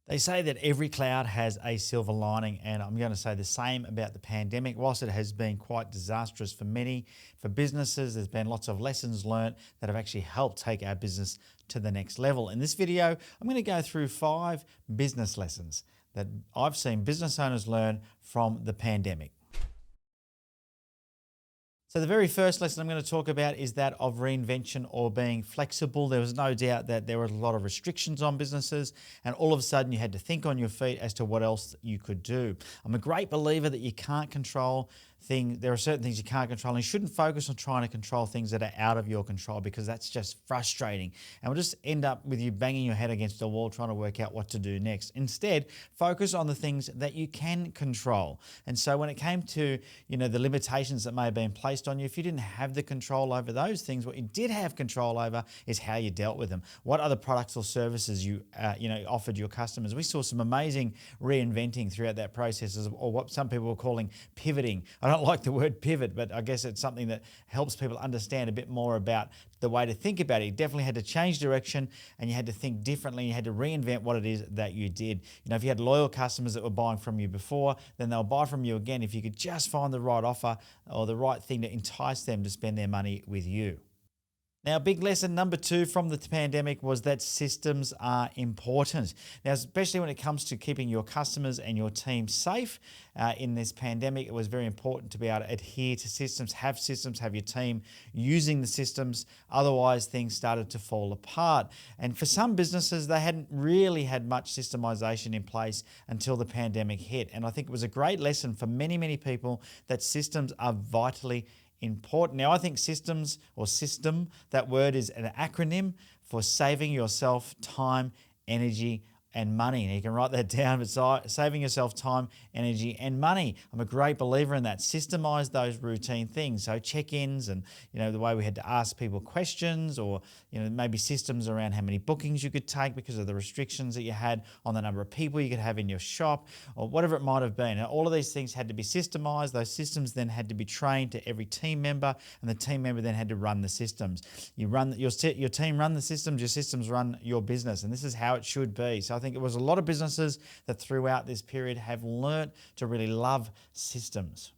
They say that every cloud has a silver lining, and I'm going to say the same about the pandemic. Whilst it has been quite disastrous for many, for businesses, there's been lots of lessons learnt that have actually helped take our business to the next level. In this video, I'm going to go through 5 business lessons that I've seen business owners learn from the pandemic. So the very first lesson I'm going to talk about is that of reinvention or being flexible. There was no doubt that there were a lot of restrictions on businesses, and all of a sudden you had to think on your feet as to what else you could do. I'm a great believer that you can't control things. There are certain things you can't control, and you shouldn't focus on trying to control things that are out of your control, because that's just frustrating and will just end up with you banging your head against a wall trying to work out what to do next. Instead, focus on the things that you can control. And so when it came to, the limitations that may have been placed on you, if you didn't have the control over those things, what you did have control over is how you dealt with them. What other products or services you offered your customers. We saw some amazing reinventing throughout that process, or what some people were calling pivoting. I don't like the word pivot, but I guess it's something that helps people understand a bit more about the way to think about it. You definitely had to change direction, and you had to think differently. You had to reinvent what it is that you did. If you had loyal customers that were buying from you before, then they'll buy from you again if you could just find the right offer or the right thing to entice them to spend their money with you. Now, big lesson number 2 from the pandemic was that systems are important. Now, especially when it comes to keeping your customers and your team safe in this pandemic, it was very important to be able to adhere to systems, have your team using the systems. Otherwise, things started to fall apart. And for some businesses, they hadn't really had much systemization in place until the pandemic hit. And I think it was a great lesson for many, many people that systems are vitally important. Now, I think systems or system, that word is an acronym for saving yourself time, energy, and money. Now, you can write that down, but saving yourself time, energy, and money. I'm a great believer in that. Systemize those routine things. So check-ins and, the way we had to ask people questions, or, maybe systems around how many bookings you could take because of the restrictions that you had on the number of people you could have in your shop, or whatever it might have been. Now, all of these things had to be systemized. Those systems then had to be trained to every team member, and the team member then had to run the systems. Your team run the systems, your systems run your business, and this is how it should be. So I think it was a lot of businesses that throughout this period have learnt to really love systems.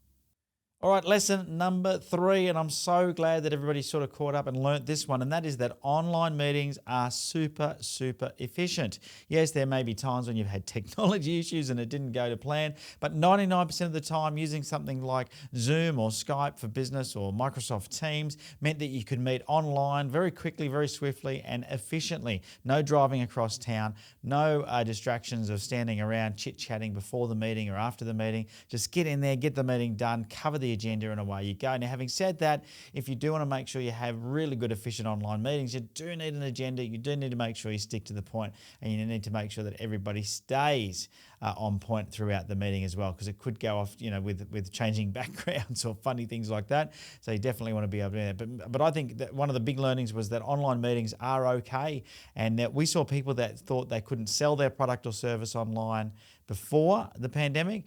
All right, lesson number 3, and I'm so glad that everybody sort of caught up and learnt this one, and that is that online meetings are super, super efficient. Yes, there may be times when you've had technology issues and it didn't go to plan, but 99% of the time using something like Zoom or Skype for business or Microsoft Teams meant that you could meet online very quickly, very swiftly, and efficiently. No driving across town, no distractions of standing around chit-chatting before the meeting or after the meeting. Just get in there, get the meeting done, cover the agenda, and away you go. Now, having said that, if you do want to make sure you have really good, efficient online meetings, you do need an agenda. You do need to make sure you stick to the point, and you need to make sure that everybody stays on point throughout the meeting as well, because it could go off, with changing backgrounds or funny things like that. So you definitely want to be able to do that. But I think that one of the big learnings was that online meetings are okay, and that we saw people that thought they couldn't sell their product or service online before the pandemic,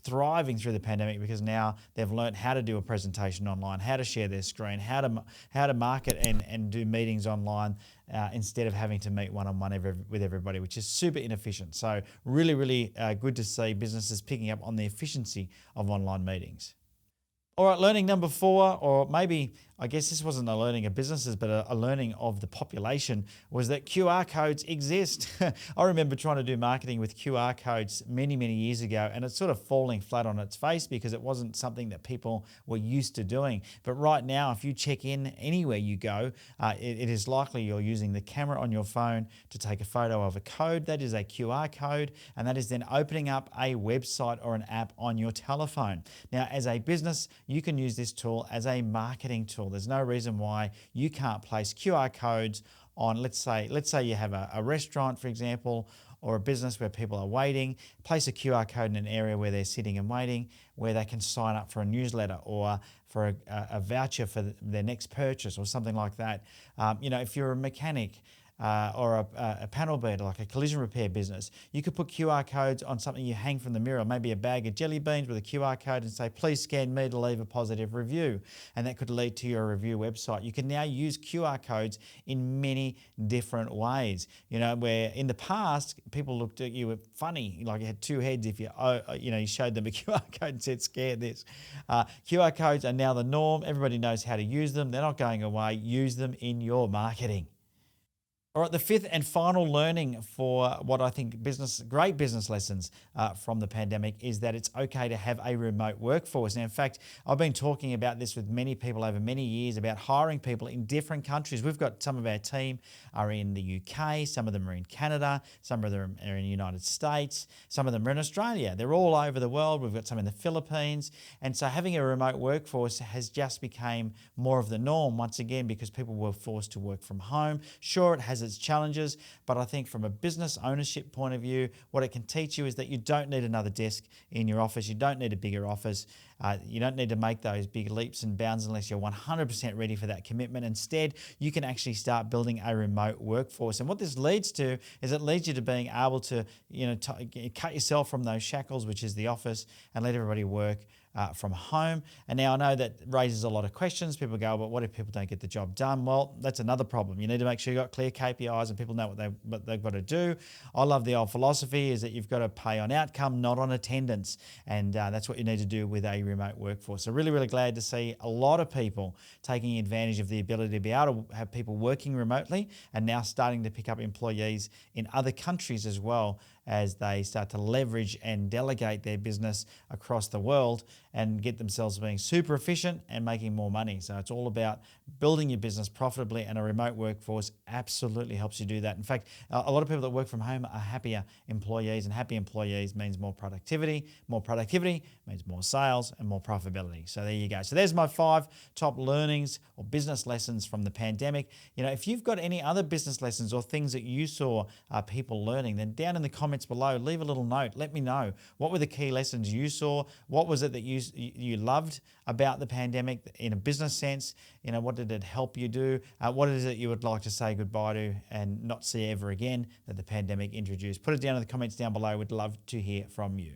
thriving through the pandemic, because now they've learned how to do a presentation online, how to share their screen, how to market and do meetings online instead of having to meet one-on-one with everybody, which is super inefficient. So really, really good to see businesses picking up on the efficiency of online meetings. All right, learning number 4, or maybe, I guess this wasn't a learning of businesses, but a learning of the population, was that QR codes exist. I remember trying to do marketing with QR codes many, many years ago, and it's sort of falling flat on its face because it wasn't something that people were used to doing. But right now, if you check in anywhere you go, it is likely you're using the camera on your phone to take a photo of a code. That is a QR code, and that is then opening up a website or an app on your telephone. Now, as a business, you can use this tool as a marketing tool. There's no reason why you can't place QR codes on, let's say you have a restaurant, for example, or a business where people are waiting. Place a QR code in an area where they're sitting and waiting, where they can sign up for a newsletter or for a voucher for their next purchase or something like that. If you're a mechanic, or a panel beater, like a collision repair business. You could put QR codes on something you hang from the mirror, maybe a bag of jelly beans with a QR code, and say, please scan me to leave a positive review. And that could lead to your review website. You can now use QR codes in many different ways. Where in the past, people looked at you funny, like you had two heads if you showed them a QR code and said, scan this. QR codes are now the norm. Everybody knows how to use them. They're not going away. Use them in your marketing. All right, the fifth and final learning for what I think great business lessons from the pandemic is that it's okay to have a remote workforce. Now, in fact, I've been talking about this with many people over many years about hiring people in different countries. We've got some of our team are in the UK, some of them are in Canada, some of them are in the United States, some of them are in Australia. They're all over the world. We've got some in the Philippines. And so having a remote workforce has just become more of the norm once again because people were forced to work from home. Sure, it has its challenges, but I think from a business ownership point of view, what it can teach you is that you don't need another desk in your office. You don't need a bigger office. You don't need to make those big leaps and bounds unless you're 100% ready for that commitment. Instead, you can actually start building a remote workforce. And what this leads to is it leads you to being able to, cut yourself from those shackles, which is the office, and let everybody work from home. And now I know that raises a lot of questions. People go, but what if people don't get the job done? Well, that's another problem. You need to make sure you've got clear KPIs and people know what they've got to do. I love the old philosophy is that you've got to pay on outcome, not on attendance. And that's what you need to do with a remote workforce. So really, really glad to see a lot of people taking advantage of the ability to be able to have people working remotely and now starting to pick up employees in other countries as well as they start to leverage and delegate their business across the world and get themselves being super efficient and making more money. So it's all about building your business profitably, and a remote workforce absolutely helps you do that. In fact, a lot of people that work from home are happier employees, and happy employees means more productivity. More productivity means more sales and more profitability. So there you go. So there's my 5 top learnings or business lessons from the pandemic. If you've got any other business lessons or things that you saw people learning, then down in the comments below, leave a little note. Let me know. What were the key lessons you saw? What was it that you loved about the pandemic in a business sense? What did it help you do? What is it you would like to say goodbye to and not see ever again that the pandemic introduced? Put it down in the comments down below. We'd love to hear from you.